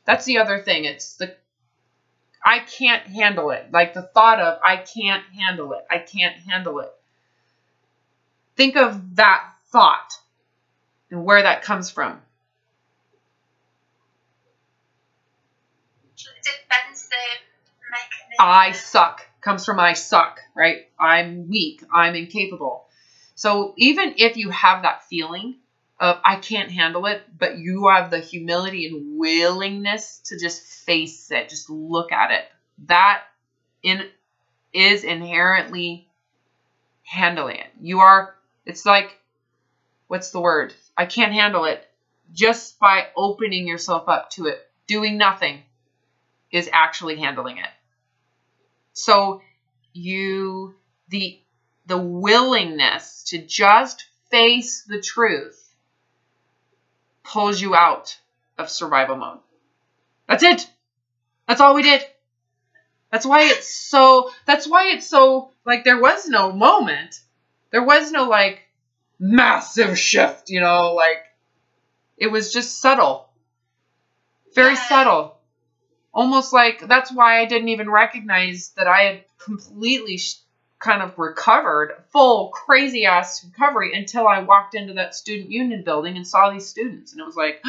That's the other thing. It's I can't handle it. Like the thought of, I can't handle it. I can't handle it. Think of that thought and where that comes from. Defensive mechanism. I suck. Comes from I suck, right? I'm weak. I'm incapable. So even if you have that feeling of I can't handle it, but you have the humility and willingness to just face it, just look at it. That in is inherently handling it. It's like, what's the word? I can't handle it. Just by opening yourself up to it, doing nothing is actually handling it. So the willingness to just face the truth pulls you out of survival mode. That's it. That's all we did. That's why it's so, like, there was no moment. There was no, like, massive shift, like, it was just subtle. Very subtle. Almost like, that's why I didn't even recognize that I had completely kind of recovered, full crazy ass recovery, until I walked into that student union building and saw these students. And it was like,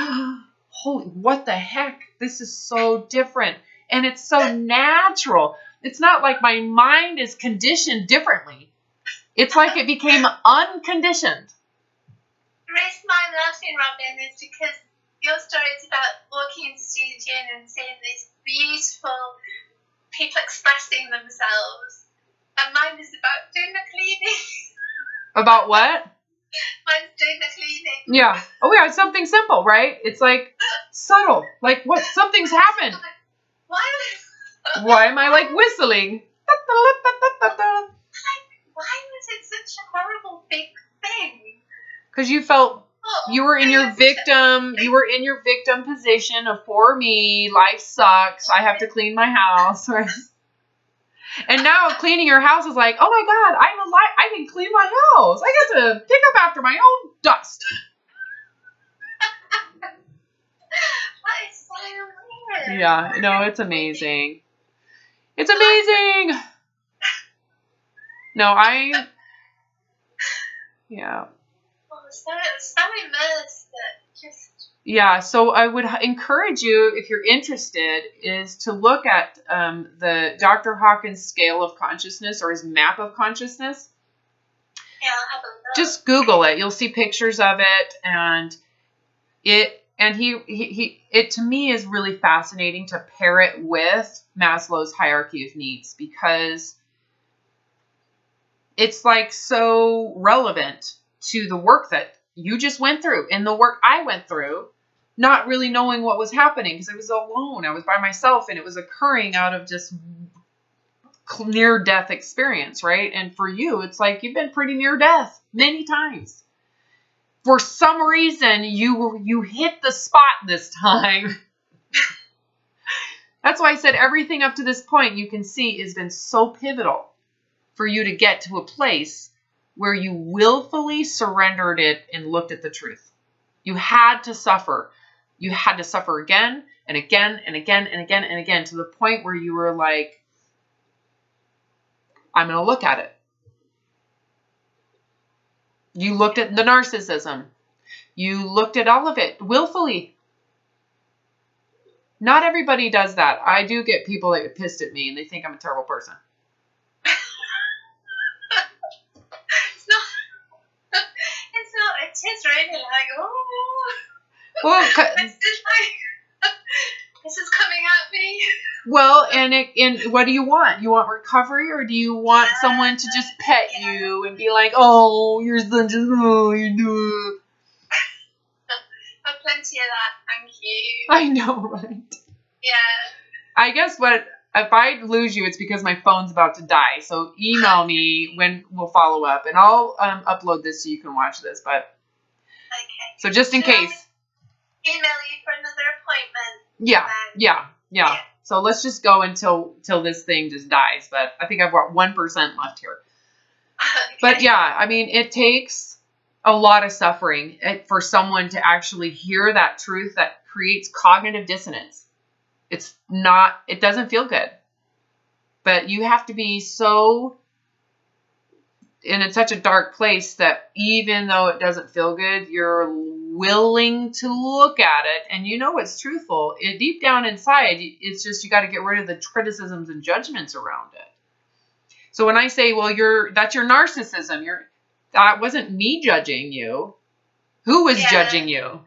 holy, what the heck? This is so different. And it's so natural. It's not like my mind is conditioned differently. It's like it became unconditioned. The reason why I'm laughing, Robin, is because your story is about walking into student union and seeing these beautiful people expressing themselves. And mine is about doing the cleaning. About what? Mine's doing the cleaning. Yeah. Oh, yeah, it's something simple, right? It's like subtle. Like, what? Something's happened. Why am I, like, whistling? Why was it such a horrible big thing? Because you felt you were in your victim position of poor me, life sucks, I have to clean my house. Right? And now cleaning your house is like, oh my God, I'm alive, I can clean my house. I get to pick up after my own dust. That is so weird. Yeah, no, it's amazing. It's amazing. No, yeah. So immersed that just... Yeah, so I would encourage you, if you're interested, is to look at the Dr. Hawkins scale of consciousness, or his map of consciousness. Yeah, I'll have a look. Just Google it. You'll see pictures of it, and it to me is really fascinating to pair it with Maslow's hierarchy of needs, because it's like so relevant to the work that you just went through and the work I went through, not really knowing what was happening because I was alone. I was by myself, and it was occurring out of just near-death experience, right? And for you, it's like you've been pretty near death many times. For some reason, you hit the spot this time. That's why I said everything up to this point you can see has been so pivotal for you to get to a place where you willfully surrendered it and looked at the truth. You had to suffer. You had to suffer again and again and again and again and again, to the point where you were like, I'm going to look at it. You looked at the narcissism. You looked at all of it willfully. Not everybody does that. I do get people that get pissed at me and they think I'm a terrible person. It's really like, oh, well, it's just like, this is coming at me. Well, and what do you want? You want recovery, or do you want someone to just pet you and be like, oh, you're such a, oh, you do. I've plenty of that, thank you. I know, right? Yeah. I guess if I lose you, it's because my phone's about to die. So email me when we'll follow up, and I'll upload this so you can watch this. But okay. So just in case. Email you for another appointment. Yeah. So let's just go until this thing just dies. But I think I've got 1% left here. Okay. But yeah, I mean, it takes a lot of suffering for someone to actually hear that truth that creates cognitive dissonance. It doesn't feel good. But you have to be so in such a dark place that even though it doesn't feel good, you're willing to look at it, and you know it's truthful. Deep down inside, it's just you got to get rid of the criticisms and judgments around it. So when I say, well, that's your narcissism, that wasn't me judging you. Who was judging you?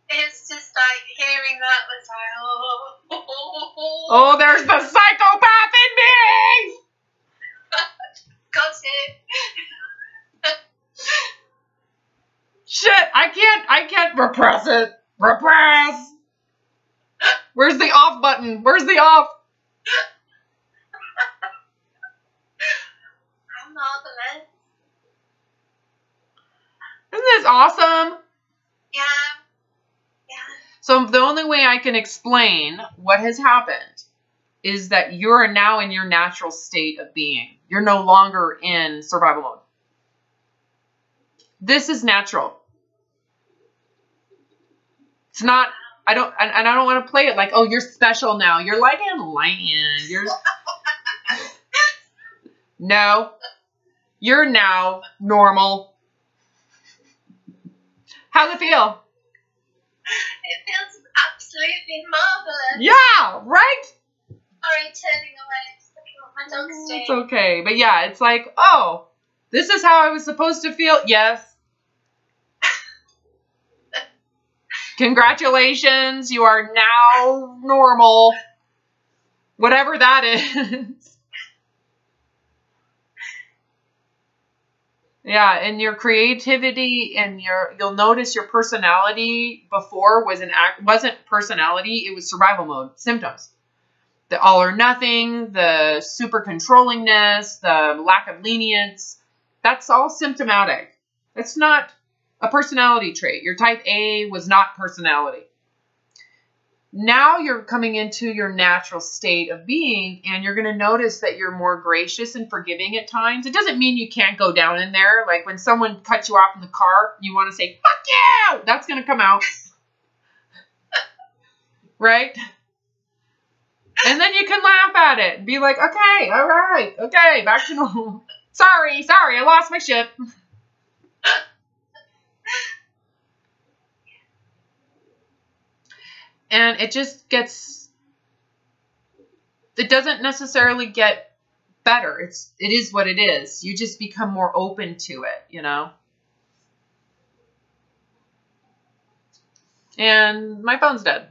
It's just like hearing that was like, oh. Oh, there's the psychopath in me! Got it. Shit, I can't repress it. Repress. Where's the off button? Where's the off? I'm marvelous. Isn't this awesome? Yeah. So the only way I can explain what has happened is that you're now in your natural state of being. You're no longer in survival mode. This is natural. It's not, I don't want to play it like, oh, you're special now. You're like enlightened. No, you're now normal. How's it feel? It feels absolutely marvelous. Yeah, right? Sorry, turning away. Just looking at my dog's doing. It's okay. But yeah, it's like, oh, this is how I was supposed to feel. Yes. Congratulations. You are now normal. Whatever that is. Yeah, and your creativity and you'll notice your personality before wasn't personality, it was survival mode, symptoms. The all or nothing, the super controllingness, the lack of lenience, that's all symptomatic. It's not a personality trait. Your type A was not personality. Now you're coming into your natural state of being, and you're going to notice that you're more gracious and forgiving at times. It doesn't mean you can't go down in there. Like when someone cuts you off in the car, you want to say, fuck you! That's going to come out. Right? And then you can laugh at it and be like, okay, all right, okay, back to normal. Sorry, I lost my shit. And it just gets, it doesn't necessarily get better. It is what it is. You just become more open to it, you know? And my phone's dead.